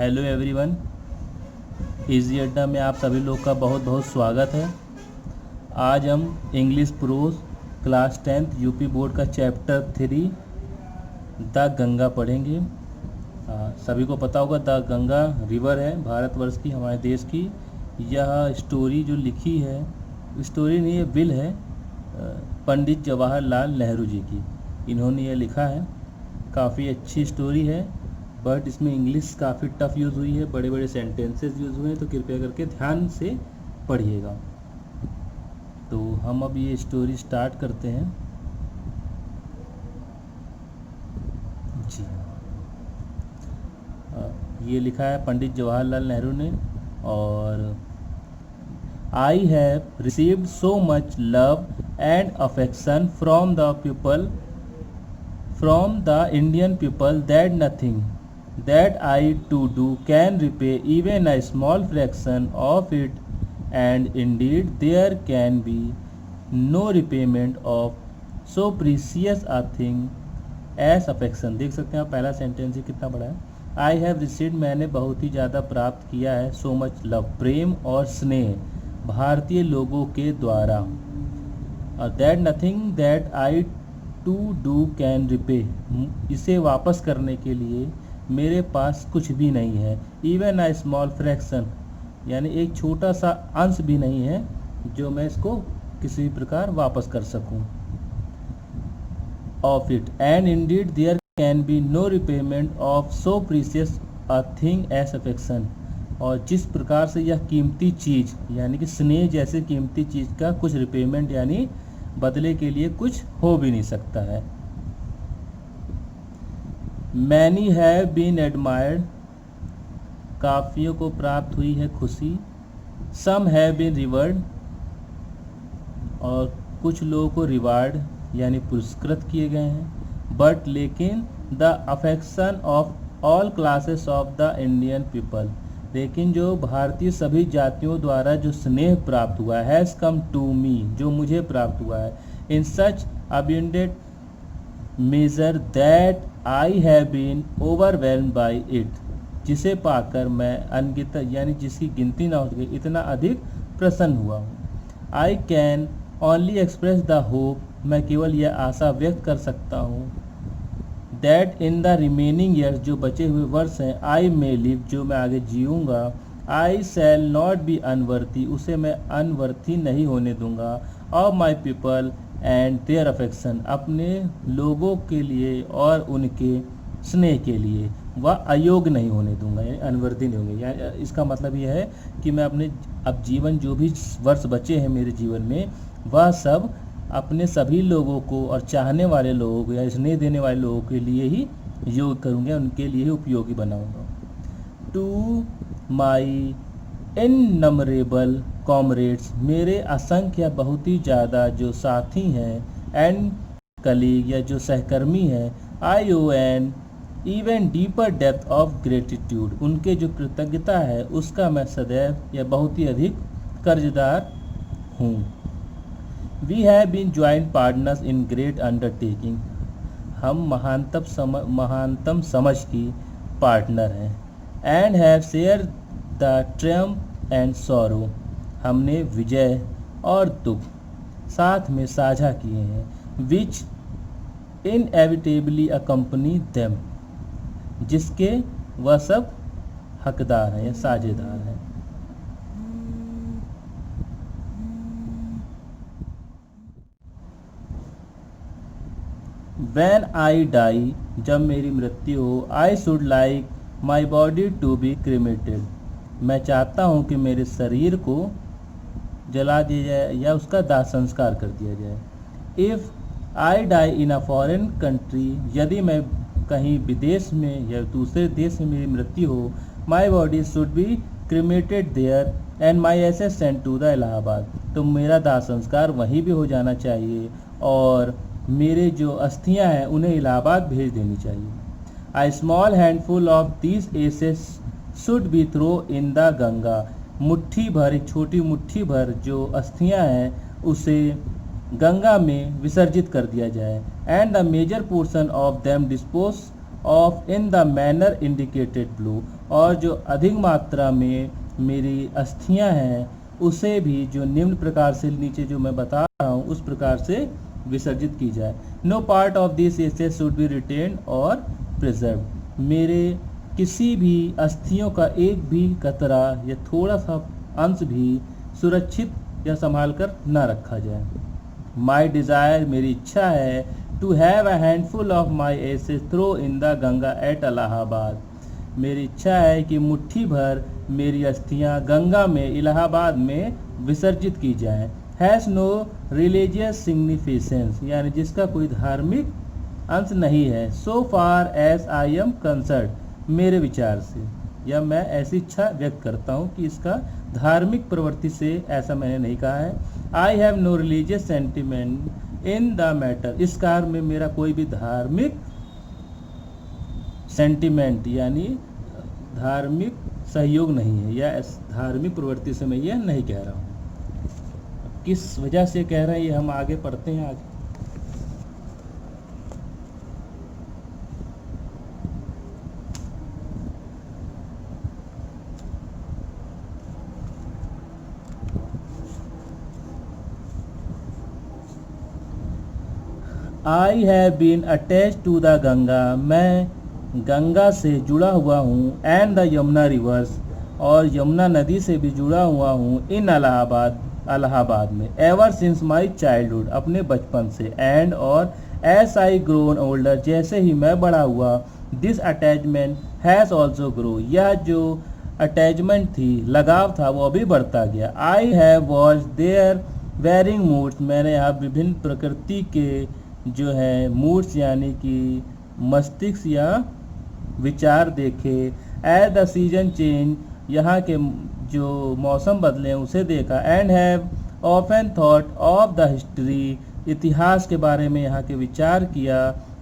Hello everyone, easy अड्डा में आप सभी लोग का बहुत बहुत स्वागत है। आज हम English pros class 10th UP board का चैप्टर 3 द गंगा पढ़ेंगे। सभी को पता होगा द गंगा रिवर है भारतवर्ष की, हमारे देश की। यह स्टोरी जो लिखी है, स्टोरी नहीं ये बिल है पंडित जवाहरलाल नेहरू जी की, इन्होंने ये लिखा है। काफ़ी अच्छी स्टोरी है, बट इसमें इंग्लिश काफ़ी टफ यूज़ हुई है, बड़े बड़े सेंटेंसेस यूज़ हुए हैं, तो कृपया करके ध्यान से पढ़िएगा। तो हम अब ये स्टोरी स्टार्ट करते हैं जी। ये लिखा है पंडित जवाहरलाल नेहरू ने, और I have received so much love and affection from the Indian people that nothing that I to do can repay even a small fraction of it, and indeed there can be no repayment of so precious a thing as affection। देख सकते हैं आप, पहला sentence ही कितना बड़ा है। I have received, मैंने बहुत ही ज़्यादा प्राप्त किया है, सो मच लव, प्रेम और स्नेह भारतीय लोगों के द्वारा, और that nothing that I to do can repay, इसे वापस करने के लिए मेरे पास कुछ भी नहीं है। इवन अ स्मॉल फ्रैक्शन, यानी एक छोटा सा अंश भी नहीं है जो मैं इसको किसी प्रकार वापस कर सकूं। Of it and indeed there can be no repayment of so precious a thing as affection, और जिस प्रकार से यह कीमती चीज़ यानी कि स्नेह जैसे कीमती चीज़ का कुछ रिपेमेंट यानी बदले के लिए कुछ हो भी नहीं सकता है। मैनी हैव बीन एडमायर्ड, काफ़ियों को प्राप्त हुई है खुशी। सम हैव बीन रिवर्ड, और कुछ लोगों को रिवार्ड यानी पुरस्कृत किए गए हैं। बट लेकिन the affection of all classes of the Indian people, लेकिन जो भारतीय सभी जातियों द्वारा जो स्नेह प्राप्त हुआ है, हैज़ कम टू मी, जो मुझे प्राप्त हुआ है, in such abundant measure that I have been overwhelmed by it, जिसे पाकर मैं अनगिनत यानी जिसकी गिनती ना हो सके इतना अधिक प्रसन्न हुआ हूँ। I can only express the hope, मैं केवल यह आशा व्यक्त कर सकता हूँ, that in the remaining years, जो बचे हुए वर्ष हैं, आई मे लिव, जो मैं आगे जीऊँगा, आई शैल नॉट बी अनवर्थी, उसे मैं अनवर्थी नहीं होने दूंगा, of my people and their affection, अपने लोगों के लिए और उनके स्नेह के लिए वह अयोग्य नहीं होने दूंगा, यानी अनवर्दी नहीं होंगे। यानी इसका मतलब यह है कि मैं अपने अब जीवन जो भी वर्ष बचे हैं मेरे जीवन में, वह सब अपने सभी लोगों को और चाहने वाले लोगों को या स्नेह देने वाले लोगों के लिए ही योग्य करूँगा, उनके लिए ही उपयोगी बनाऊँगा। टू माई इननमरेबल कॉमरेड्स, मेरे असंख्य बहुत ही ज़्यादा जो साथी हैं, एंड कलीग या जो सहकर्मी हैं, I owe an even deeper depth of gratitude, उनके जो कृतज्ञता है उसका मैं सदैव या बहुत ही अधिक कर्जदार हूँ। We have been joint partners in great undertaking, हम महानतम समझ की पार्टनर हैं। And have share the triumph and sorrow, हमने विजय और दुख साथ में साझा किए हैं। विच इनएविटेबली अकम्पनी देम, जिसके वह सब हकदार हैं या साझेदार हैं। When I die, जब मेरी मृत्यु हो, I should like my body to be cremated, मैं चाहता हूँ कि मेरे शरीर को जला दिया जाए या उसका दाह संस्कार कर दिया जाए। If I die in a foreign country, यदि मैं कहीं विदेश में या दूसरे देश में मेरी मृत्यु हो, my body should be cremated there and my ashes sent to the Allahabad, तो मेरा दाह संस्कार वहीं भी हो जाना चाहिए और मेरे जो अस्थियां हैं उन्हें इलाहाबाद भेज देनी चाहिए। A small handful of these ashes should be throw in the Ganga, मुट्ठी भर, एक छोटी मुट्ठी भर जो अस्थियां हैं उसे गंगा में विसर्जित कर दिया जाए। And the major portion of them dispose of in the manner indicated below, और जो अधिक मात्रा में मेरी अस्थियां हैं उसे भी जो निम्न प्रकार से नीचे जो मैं बता रहा हूँ उस प्रकार से विसर्जित की जाए। No part of this ashes should be retain और प्रिजर्व, मेरे किसी भी अस्थियों का एक भी कतरा या थोड़ा सा अंश भी सुरक्षित या संभाल कर न रखा जाए। माई डिज़ायर, मेरी इच्छा है, to have a handful of my ashes throw in the Ganga at Allahabad, मेरी इच्छा है कि मुट्ठी भर मेरी अस्थियां गंगा में इलाहाबाद में विसर्जित की जाएं। हैज़ नो रिलीजियस सिग्निफिकेंस, यानी जिसका कोई धार्मिक अंश नहीं है। So far as I am concerned, मेरे विचार से या मैं ऐसी इच्छा व्यक्त करता हूँ कि इसका धार्मिक प्रवृत्ति से ऐसा मैंने नहीं कहा है। I have no religious sentiment in the matter, इस कार्य में मेरा कोई भी धार्मिक सेंटिमेंट यानी धार्मिक सहयोग नहीं है, या धार्मिक प्रवृत्ति से मैं ये नहीं कह रहा हूँ। किस वजह से कह रहे हैं ये हम आगे पढ़ते हैं आगे। I have been attach to the Ganga, मैं गंगा से जुड़ा हुआ हूँ, एंड द यमुना रिवर्स, और यमुना नदी से भी जुड़ा हुआ हूँ, इन इलाहाबाद में, एवर सिंस माई चाइल्डहुड, अपने बचपन से, एंड और एस आई ग्रोन ओल्डर, जैसे ही मैं बड़ा हुआ, this attachment has also grow, यह जो अटैचमेंट थी, लगाव था, वो अभी बढ़ता गया। I have watch their varying moods, मैंने यहाँ विभिन्न प्रकृति के जो है मूड्स यानी कि मस्तिष्क या विचार देखे। एज द सीजन चेंज, यहाँ के जो मौसम बदले उसे देखा। And have often thought of the history, इतिहास के बारे में यहाँ के विचार किया।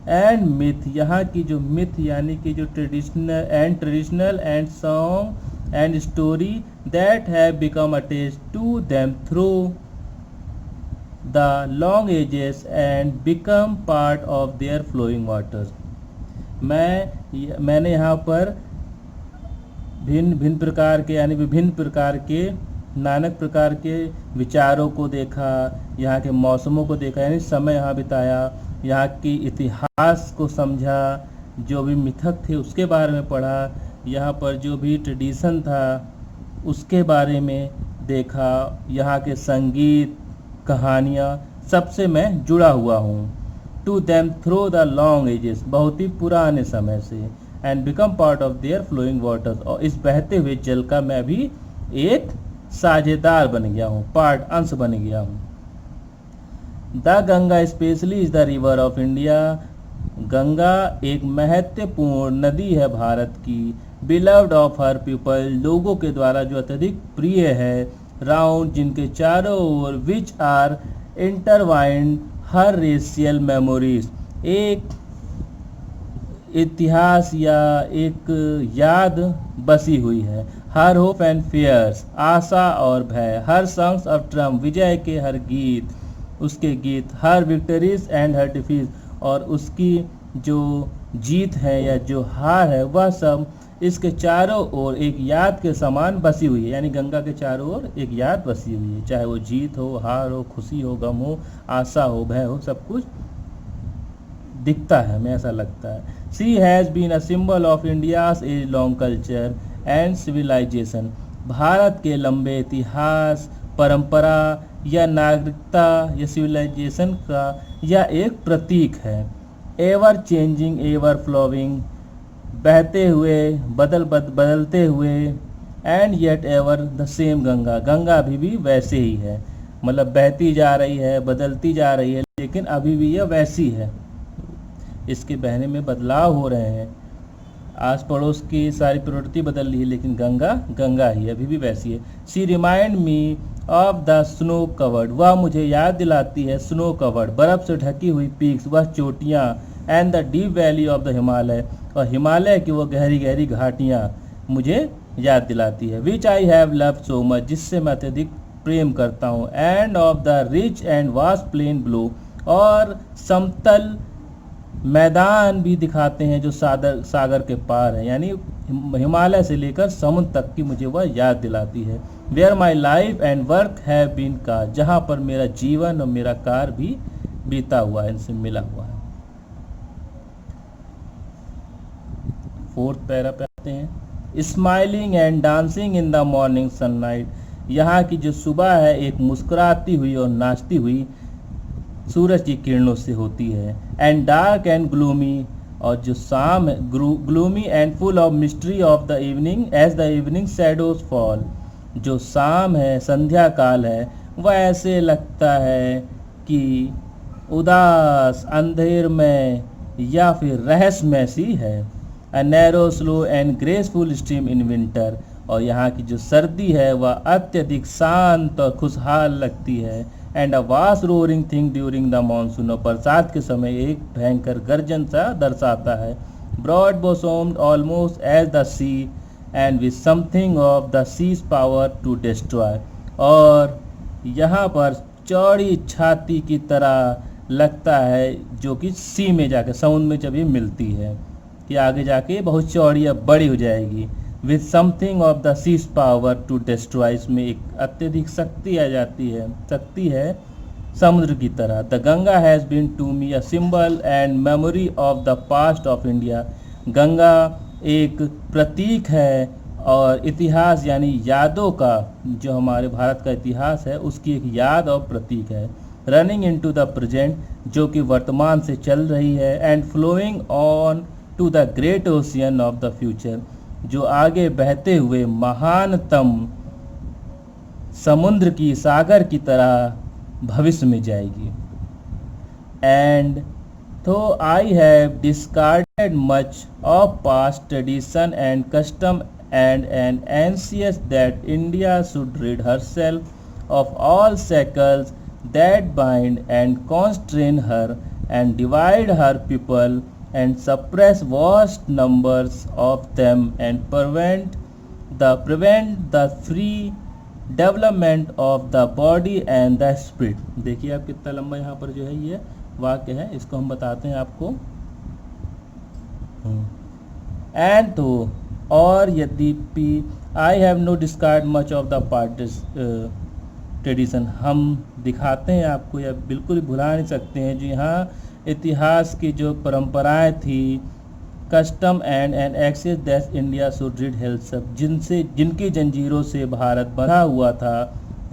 एंड मिथ, यहाँ की जो मिथ यानी कि जो traditional and song and story that have become attached to them through the long ages and become part of their flowing waters, मैंने यहाँ पर भिन्न प्रकार के यानी विभिन्न प्रकार के नानक प्रकार के विचारों को देखा, यहाँ के मौसमों को देखा यानी समय यहाँ बिताया, यहाँ की इतिहास को समझा, जो भी मिथक थे उसके बारे में पढ़ा, यहाँ पर जो भी ट्रेडिशन था उसके बारे में देखा, यहाँ के संगीत कहानियाँ सबसे मैं जुड़ा हुआ हूँ। To them through the long ages, बहुत ही पुराने समय से, and become part of their flowing waters, और इस बहते हुए जल का मैं भी एक साझेदार बन गया हूँ, पार्ट अंश बन गया हूँ। The Ganga specially is the river of India, Ganga एक महत्वपूर्ण नदी है भारत की। बिलव्ड ऑफ हर पीपल, लोगों के द्वारा जो अत्यधिक प्रिय है। राउंड, जिनके चारों ओर, which are intertwined her racial memories, एक इतिहास या एक याद बसी हुई है। हर होप एंड फेयर्स, आशा और भय। हर सॉन्ग्स ऑफ ट्रम्प, विजय के हर गीत, उसके गीत। Her victories and her defeat, और उसकी जो जीत है या जो हार है वह सब इसके चारों ओर एक याद के समान बसी हुई है, यानी गंगा के चारों ओर एक याद बसी हुई है, चाहे वो जीत हो, हार हो, खुशी हो, गम हो, आशा हो, भय हो, सब कुछ दिखता है, हमें ऐसा लगता है। She has been a symbol of India's age long culture and civilisation, Bharat के लंबे इतिहास, परंपरा या नागरिकता या सिविलाइजेशन का यह एक प्रतीक है। एवर चेंजिंग, एवर फ्लोविंग, बहते हुए, बदलते हुए। And yet ever the same Ganga, Ganga अभी भी वैसे ही है, मतलब बहती जा रही है, बदलती जा रही है, लेकिन अभी भी यह वैसी है, इसके बहने में बदलाव हो रहे हैं, आस पड़ोस की सारी प्रवृत्ति बदल रही है, लेकिन गंगा गंगा ही अभी भी वैसी है। She remind me of the snow covered, वह मुझे याद दिलाती है स्नो कवर्ड, बर्फ़ से ढकी हुई पीक्स, वह चोटियाँ। And the deep valley of the Himalaya, और हिमालय की वो गहरी गहरी घाटियाँ मुझे याद दिलाती है। Which I have loved so much, जिससे मैं अत्यधिक प्रेम करता हूँ। And of the rich and vast plain blue, और समतल मैदान भी दिखाते हैं जो सागर के पार है, यानी हिमालय से लेकर समुद्र तक की मुझे वह याद दिलाती है। Where my life and work have been का, जहाँ पर मेरा जीवन और मेरा कार्य भी बीता हुआ है, इनसे मिला हुआ है। फोर्थ पैरा पे आते हैं। Smiling and dancing in the morning sunlight, यहाँ की जो सुबह है एक मुस्कुराती हुई और नाचती हुई सूरज की किरणों से होती है। एंड डार्क एंड ग्लूमी, और जो शाम है gloomy and full of mystery of the evening as the evening shadows fall, जो शाम है संध्या काल है वह ऐसे लगता है कि उदास अंधेर में या फिर रहस्यमय सी है। A narrow slow and graceful stream in winter, और यहाँ की जो सर्दी है वह अत्यधिक शांत और खुशहाल लगती है। And a vast roaring thing during the monsoon, और बरसात के समय एक भयंकर गर्जन सा दर्शाता है। Broad bosomed almost as the sea and with something of the sea's power to destroy, और यहाँ पर चौड़ी छाती की तरह लगता है जो कि सी में जाकर समुद्र में जब ये मिलती है कि आगे जाके बहुत चौड़ी या बड़ी हो जाएगी। With something of the sea's power to destroy, इसमें एक अत्यधिक शक्ति आ जाती है, शक्ति है समुद्र की तरह। The Ganga has been to me a symbol and memory of the past of India, Ganga एक प्रतीक है और इतिहास यानी यादों का, जो हमारे भारत का इतिहास है उसकी एक याद और प्रतीक है। रनिंग इनटू द प्रेजेंट, जो कि वर्तमान से चल रही है। And flowing on to the great ocean of the future, जो आगे बहते हुए महानतम समुद्र की सागर की तरह भविष्य में जाएगी। And though I have discarded much of past tradition and custom and an anxious that India should rid herself of all shackles that bind and constrain her and divide her people and suppress vast numbers of them and prevent the free development of the body and the spirit। देखिए आप कितना लंबा यहाँ पर जो है ये वाक्य है, इसको हम बताते हैं आपको। एंड तो और यद्यपि I have no discard much of the past's tradition, हम दिखाते हैं आपको या बिल्कुल भुला नहीं सकते हैं जो यहाँ इतिहास की जो परंपराएं थी, custom and excess that India should rid herself, जिनकी जंजीरों से भारत बंधा हुआ था।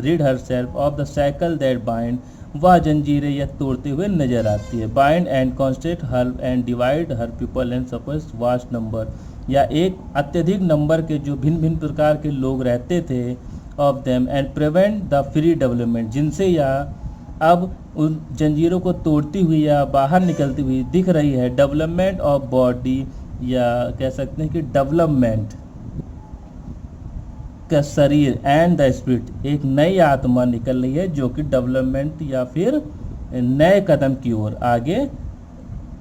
rid herself of the cycle that bind, वह जंजीरें यह तोड़ते हुए नजर आती है। Bind and constant her and divide her people and suppose vast number, या एक अत्यधिक नंबर के जो भिन्न भिन्न प्रकार के लोग रहते थे of them and prevent the free development, जिनसे यह अब उन जंजीरों को तोड़ती हुई या बाहर निकलती हुई दिख रही है। डेवलपमेंट ऑफ बॉडी, या कह सकते हैं कि डेवलपमेंट का शरीर एंड द स्पिरिट, एक नई आत्मा निकल रही है जो कि डेवलपमेंट या फिर नए कदम की ओर आगे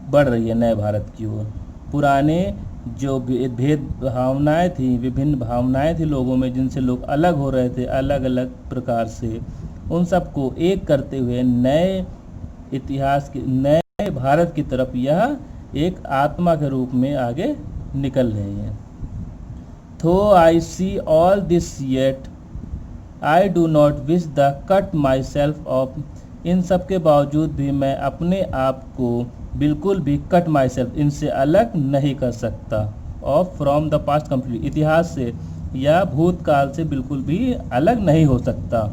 बढ़ रही है, नए भारत की ओर। पुराने जो भेद भावनाएं थी, विभिन्न भावनाएं थी लोगों में, जिनसे लोग अलग हो रहे थे अलग अलग प्रकार से, उन सबको एक करते हुए नए इतिहास के नए भारत की तरफ यह एक आत्मा के रूप में आगे निकल रहे हैं। Though I see all this yet I do not wish the cut myself off, इन सब के बावजूद भी मैं अपने आप को बिल्कुल भी कट माई सेल्फ, इनसे अलग नहीं कर सकता। Of from the past complete, इतिहास से या भूतकाल से बिल्कुल भी अलग नहीं हो सकता।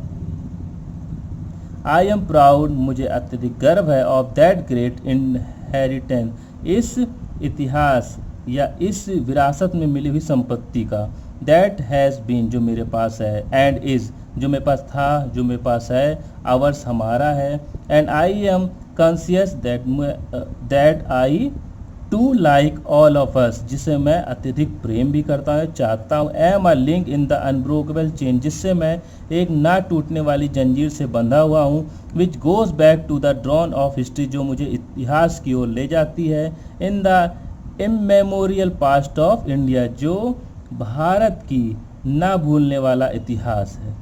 आई एम प्राउड, मुझे अत्यधिक गर्व है। ऑफ दैट ग्रेट इनहेरिटेंस, इस इतिहास या इस विरासत में मिली हुई संपत्ति का। दैट हैज़ बीन, जो मेरे पास है। एंड इज़, जो मेरे पास था, जो मेरे पास है। आवर्स, हमारा है। And I am conscious that I too like all of us, जिसे मैं अत्यधिक प्रेम भी करता हूँ, चाहता हूँ। Am a link in the unbreakable chain, जिससे मैं एक ना टूटने वाली जंजीर से बंधा हुआ हूँ। Which goes back to the dawn of history, जो मुझे इतिहास की ओर ले जाती है। In the immemorial past of India, जो भारत की ना भूलने वाला इतिहास है।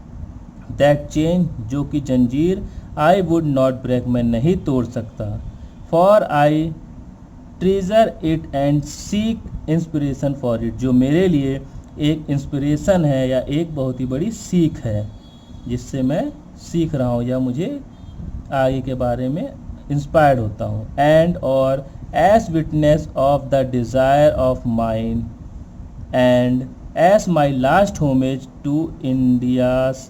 दैट चेन, जो कि जंजीर, आई वुड नॉट ब्रेक, मैं नहीं तोड़ सकता। For I treasure it and seek inspiration for it, जो मेरे लिए एक इंस्पिरेशन है या एक बहुत ही बड़ी सीख है, जिससे मैं सीख रहा हूँ या मुझे आगे के बारे में इंस्पायर्ड होता हूँ। एंड और as witness of the desire of mind and as my last homage to India's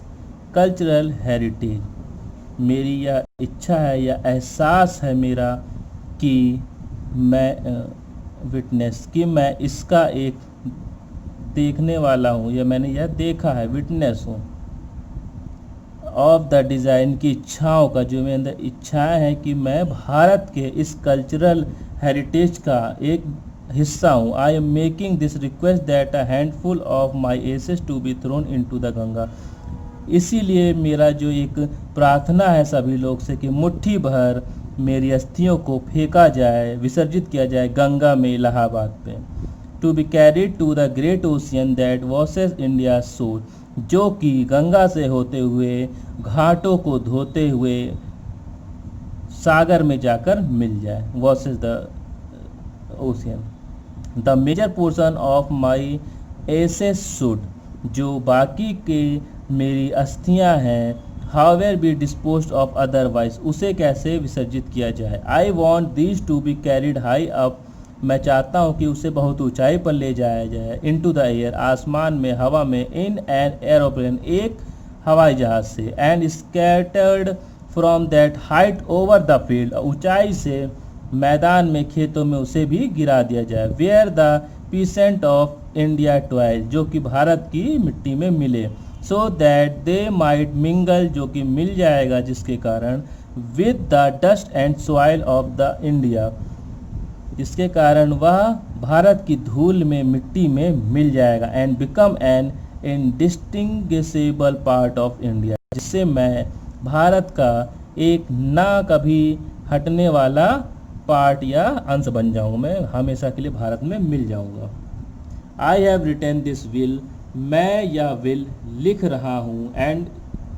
cultural heritage, मेरी यह इच्छा है या एहसास है मेरा कि मैं विटनेस कि मैं इसका एक देखने वाला हूँ या मैंने यह देखा है, विटनेस हूँ ऑफ द डिज़ाइन की इच्छाओं का, जो मेरे अंदर इच्छाएं हैं कि मैं भारत के इस कल्चरल हेरिटेज का एक हिस्सा हूँ। I am making this request that a handful of my ashes to be thrown into the Ganga, इसीलिए मेरा जो एक प्रार्थना है सभी लोग से कि मुट्ठी भर मेरी अस्थियों को फेंका जाए, विसर्जित किया जाए गंगा में, इलाहाबाद पे। To be carried to the great ocean that washes India soul, जो कि गंगा से होते हुए घाटों को धोते हुए सागर में जाकर मिल जाए, washes the ocean. The major portion of my ashes should, जो बाकी के मेरी अस्थियां हैं, however be disposed of otherwise, उसे कैसे विसर्जित किया जाए। I want these to be carried high up, मैं चाहता हूँ कि उसे बहुत ऊंचाई पर ले जाया जाए। इनटू द एयर, आसमान में, हवा में। इन एन एरोप्लेन, एक हवाई जहाज से। And scattered from that height over the field, ऊंचाई से मैदान में, खेतों में उसे भी गिरा दिया जाए। Where the peasant of India toil, जो कि भारत की मिट्टी में मिले। So that they might mingle, जो कि मिल जाएगा जिसके कारण, with the dust and soil of the India, जिसके कारण वह भारत की धूल में, मिट्टी में मिल जाएगा। And become an indistinguishable part of India, जिससे मैं भारत का एक ना कभी हटने वाला पार्ट या अंश बन जाऊँ, मैं हमेशा के लिए भारत में मिल जाऊँगा। I have written this will, मैं यह विल लिख रहा हूँ। And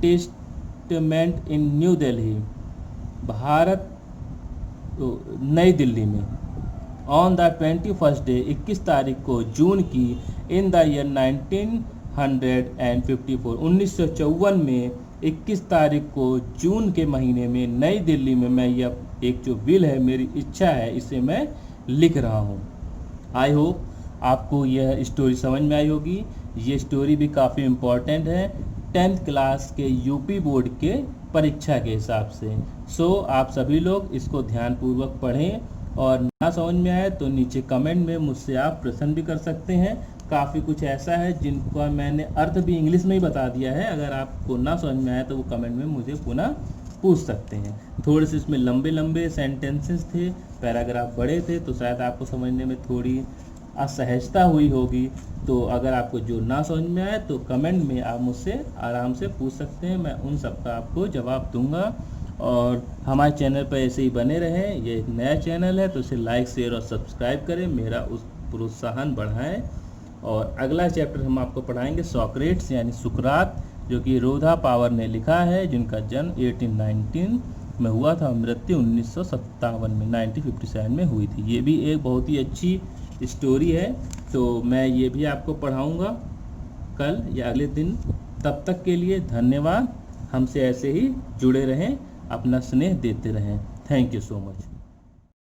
testament in New Delhi, Bharat Nai Delhi में। ऑन द 21st डे, 21 तारीख को जून की, इन द ईयर 1954, 1954 में 21 तारीख को जून के महीने में नई दिल्ली में मैं यह एक जो विल है, मेरी इच्छा है, इसे मैं लिख रहा हूँ। आई होप आपको यह स्टोरी समझ में आई होगी। ये स्टोरी भी काफ़ी इम्पोर्टेंट है 10th क्लास के यूपी बोर्ड के परीक्षा के हिसाब से। सो आप सभी लोग इसको ध्यानपूर्वक पढ़ें, और ना समझ में आए तो नीचे कमेंट में मुझसे आप प्रश्न भी कर सकते हैं। काफ़ी कुछ ऐसा है जिनका मैंने अर्थ भी इंग्लिश में ही बता दिया है, अगर आपको ना समझ में आए तो वो कमेंट में मुझे पुनः पूछ सकते हैं। थोड़े से इसमें लंबे लंबे सेंटेंसेस थे, पैराग्राफ बड़े थे, तो शायद आपको समझने में थोड़ी असहजता हुई होगी। तो अगर आपको जो ना समझ में आए तो कमेंट में आप मुझसे आराम से पूछ सकते हैं, मैं उन सब का आपको जवाब दूंगा। और हमारे चैनल पर ऐसे ही बने रहें। ये एक नया चैनल है तो इसे लाइक, शेयर और सब्सक्राइब करें, मेरा उस प्रोत्साहन बढ़ाएं। और अगला चैप्टर हम आपको पढ़ाएंगे सॉक्रेट्स यानी सुकरात, जो कि रोधा पावर ने लिखा है, जिनका जन्म 1819 में हुआ था, मृत्यु 1957 में 1957 में हुई थी। ये भी एक बहुत ही अच्छी स्टोरी है, तो मैं ये भी आपको पढ़ाऊँगा कल या अगले दिन। तब तक के लिए धन्यवाद। हमसे ऐसे ही जुड़े रहें, अपना स्नेह देते रहें। Thank you so much.